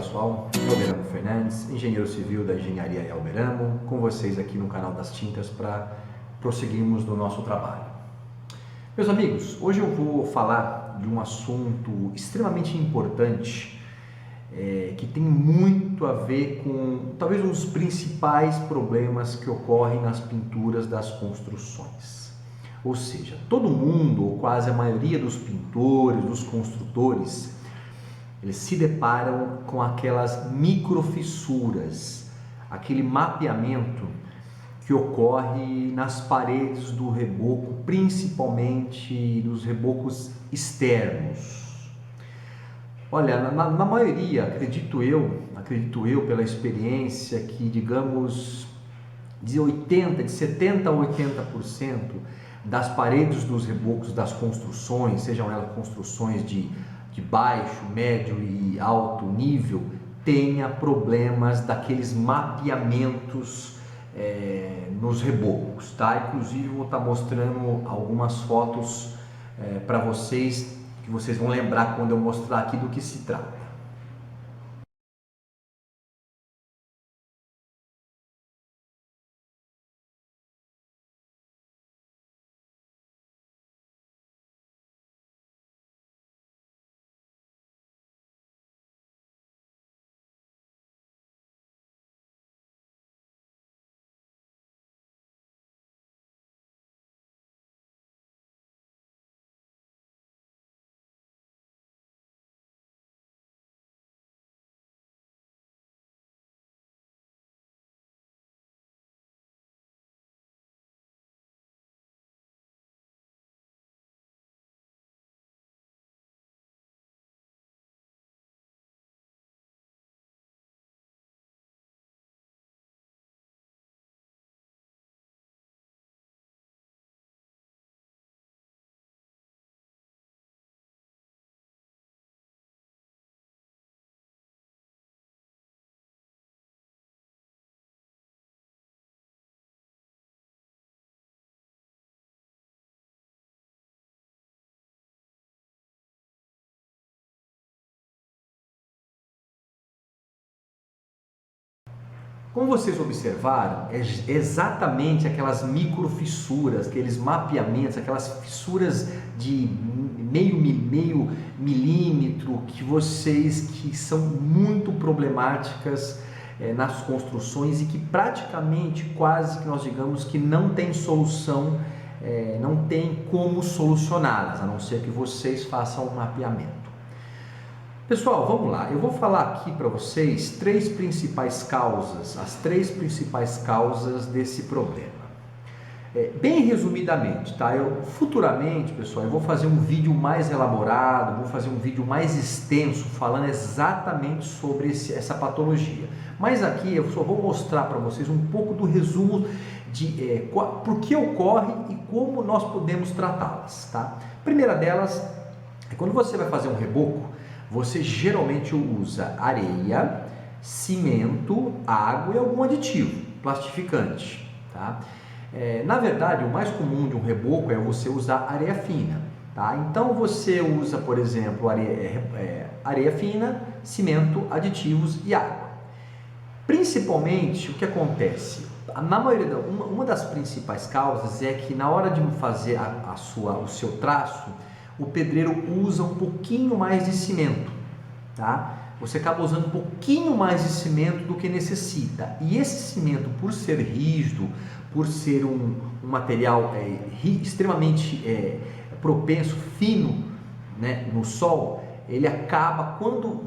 pessoal, Elberamo Fernandes, engenheiro civil da engenharia Elberamo, com vocês aqui no canal das tintas para prosseguirmos no nosso trabalho. Meus amigos, hoje eu vou falar de um assunto extremamente importante que tem muito a ver com talvez um dos principais problemas que ocorrem nas pinturas das construções. Ou seja, todo mundo, ou quase a maioria dos pintores, dos construtores, eles se deparam com aquelas microfissuras, aquele mapeamento que ocorre nas paredes do reboco, principalmente nos rebocos externos. Olha, na maioria, acredito eu pela experiência, que digamos de 70% a 80% das paredes dos rebocos das construções, sejam elas construções de baixo, médio e alto nível, tenha problemas daqueles mapeamentos nos rebocos, tá? Inclusive vou estar mostrando algumas fotos para vocês, que vocês vão lembrar quando eu mostrar aqui do que se trata. Como vocês observaram, é exatamente aquelas microfissuras, aqueles mapeamentos, aquelas fissuras de meio milímetro que são muito problemáticas nas construções e que praticamente quase que nós digamos que não tem solução, não tem como solucioná-las, a não ser que vocês façam um mapeamento. Pessoal, vamos lá, eu vou falar aqui para vocês as três principais causas desse problema. Bem resumidamente, tá? Futuramente, pessoal, eu vou fazer um vídeo mais elaborado, vou fazer um vídeo mais extenso falando exatamente sobre essa patologia. Mas aqui eu só vou mostrar para vocês um pouco do resumo de por que ocorre e como nós podemos tratá-las, tá? A primeira delas é quando você vai fazer um reboco, você geralmente usa areia, cimento, água e algum aditivo, plastificante, tá? Na verdade, o mais comum de um reboco é você usar areia fina, tá? Então você usa, por exemplo, areia fina, cimento, aditivos e água. Principalmente, o que acontece? Na maioria, uma das principais causas é que na hora de fazer o seu traço, o pedreiro usa um pouquinho mais de cimento, tá? Você acaba usando um pouquinho mais de cimento do que necessita. E esse cimento, por ser rígido, por ser um material extremamente propenso, fino, né, no sol, ele acaba, quando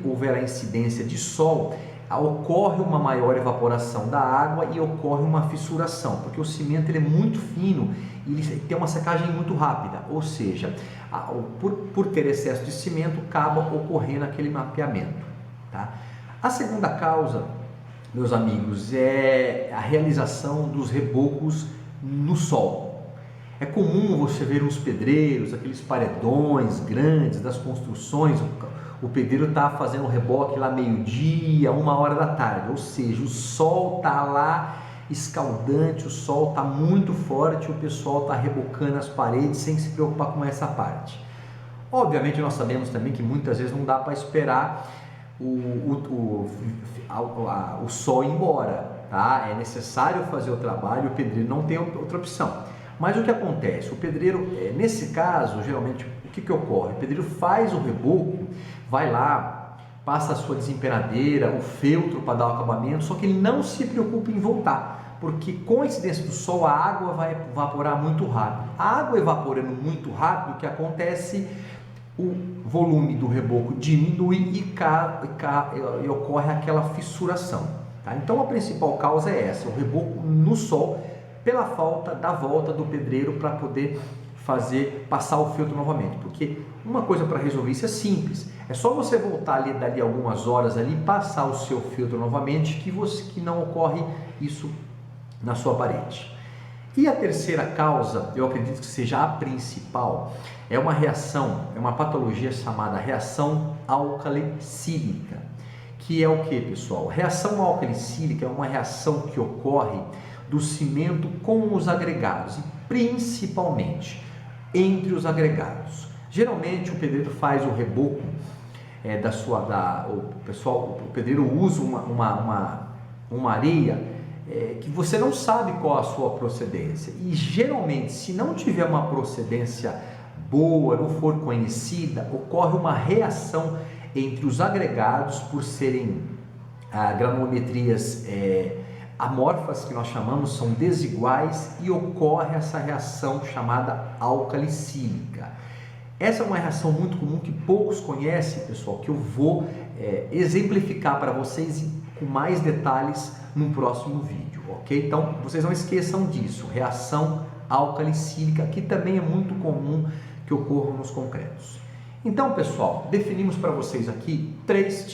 houver a incidência de sol, ocorre uma maior evaporação da água e ocorre uma fissuração, porque o cimento ele é muito fino e ele tem uma secagem muito rápida, ou seja, por ter excesso de cimento, acaba ocorrendo aquele mapeamento, tá? A segunda causa, meus amigos, é a realização dos rebocos no sol. É comum você ver os pedreiros, aqueles paredões grandes das construções, o pedreiro está fazendo o reboque lá meio-dia, 1h da tarde, ou seja, o sol está lá escaldante, o sol está muito forte, o pessoal está rebocando as paredes sem se preocupar com essa parte. Obviamente nós sabemos também que muitas vezes não dá para esperar o sol ir embora, tá? É necessário fazer o trabalho, o pedreiro não tem outra opção. Mas o que acontece? O pedreiro, nesse caso, geralmente, o que ocorre? O pedreiro faz o reboco, vai lá, passa a sua desempenadeira, o feltro para dar o acabamento, só que ele não se preocupa em voltar, porque com a incidência do sol a água vai evaporar muito rápido. A água evaporando muito rápido, o que acontece? O volume do reboco diminui e ocorre aquela fissuração. Tá? Então a principal causa é essa, o reboco no sol, pela falta da volta do pedreiro para poder passar o feltro novamente. Porque uma coisa para resolver isso é simples, é só você voltar ali dali algumas horas ali, passar o seu feltro novamente, que não ocorre isso na sua parede. E a terceira causa, eu acredito que seja a principal, é uma reação, é uma patologia chamada reação álcalicílica. Que é o que, pessoal? Reação álcalicílica é uma reação que ocorre do cimento com os agregados, e principalmente entre os agregados. Geralmente o pedreiro faz o reboco o pedreiro usa uma areia que você não sabe qual a sua procedência, e geralmente, se não tiver uma procedência boa, não for conhecida, ocorre uma reação entre os agregados por serem granulometrias amorfas, que nós chamamos, são desiguais, e ocorre essa reação chamada álcalicílica. Essa é uma reação muito comum que poucos conhecem, pessoal, que eu vou exemplificar para vocês com mais detalhes no próximo vídeo, ok? Então, vocês não esqueçam disso, reação álcalicílica, que também é muito comum que ocorra nos concretos. Então, pessoal, definimos para vocês aqui três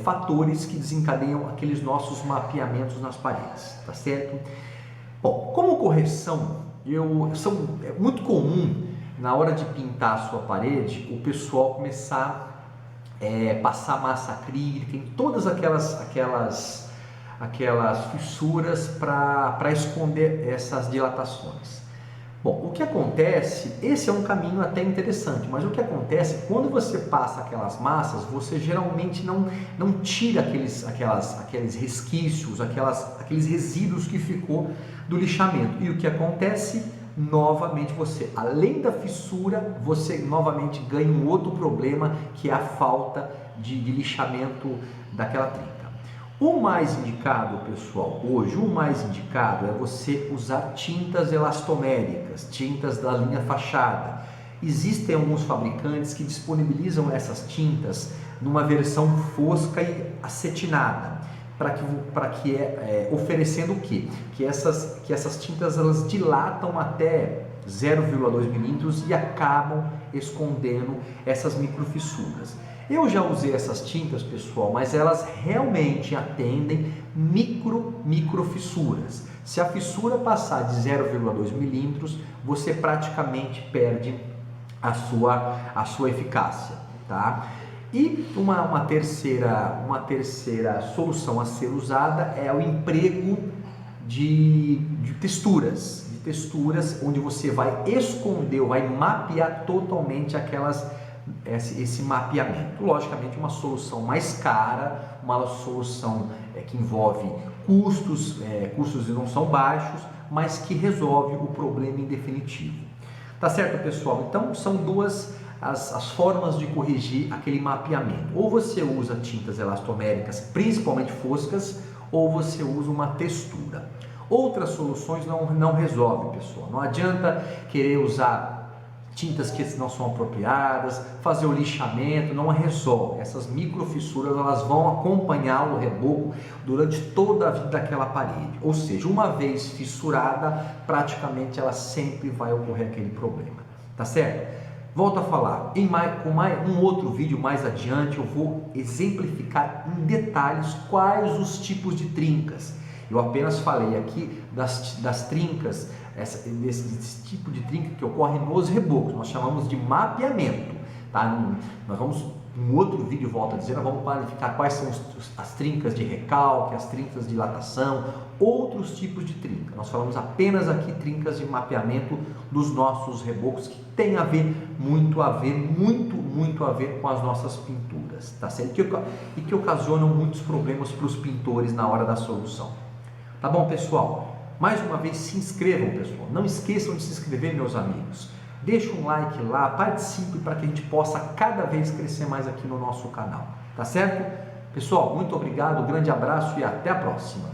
fatores que desencadeiam aqueles nossos mapeamentos nas paredes, tá certo? Bom, como correção, é muito comum na hora de pintar a sua parede o pessoal começar passar massa acrílica em todas aquelas fissuras para esconder essas dilatações. Bom, o que acontece, esse é um caminho até interessante, mas o que acontece, quando você passa aquelas massas, você geralmente não tira aqueles resquícios, aqueles resíduos que ficou do lixamento. E o que acontece? Novamente você, além da fissura, você novamente ganha um outro problema, que é a falta de lixamento daquela trinca. O mais indicado, pessoal, hoje, é você usar tintas elastoméricas, tintas da linha fachada. Existem alguns fabricantes que disponibilizam essas tintas numa versão fosca e acetinada, oferecendo o quê? Que essas tintas elas dilatam até 0,2 milímetros e acabam escondendo essas microfissuras. Eu já usei essas tintas, pessoal, mas elas realmente atendem microfissuras. Se a fissura passar de 0,2 milímetros, você praticamente perde a sua eficácia, tá? E uma terceira solução a ser usada é o emprego de texturas, onde você vai esconder, ou vai mapear totalmente esse mapeamento. Logicamente, uma solução mais cara, uma solução que envolve custos não são baixos, mas que resolve o problema em definitivo. Tá certo, pessoal? Então, são duas as formas de corrigir aquele mapeamento. Ou você usa tintas elastoméricas, principalmente foscas, ou você usa uma textura. Outras soluções não resolvem, pessoal. Não adianta querer usar tintas que não são apropriadas, fazer o lixamento, não resolve. Essas microfissuras elas vão acompanhar o reboco durante toda a vida daquela parede. Ou seja, uma vez fissurada, praticamente ela sempre vai ocorrer aquele problema. Tá certo? Volto a falar, com um outro vídeo mais adiante eu vou exemplificar em detalhes quais os tipos de trincas. Eu apenas falei aqui das trincas, desse tipo de trinca que ocorre nos rebocos, nós chamamos de mapeamento, tá? Nós vamos, em outro vídeo, volto a dizer, nós vamos qualificar quais são as trincas de recalque, as trincas de dilatação, outros tipos de trinca. Nós falamos apenas aqui trincas de mapeamento dos nossos rebocos, que tem a ver, muito a ver com as nossas pinturas, tá certo? E que ocasionam muitos problemas para os pintores na hora da solução. Tá bom, pessoal? Mais uma vez, se inscrevam, pessoal. Não esqueçam de se inscrever, meus amigos. Deixa um like lá, participe para que a gente possa cada vez crescer mais aqui no nosso canal, tá certo? Pessoal, muito obrigado, grande abraço e até a próxima.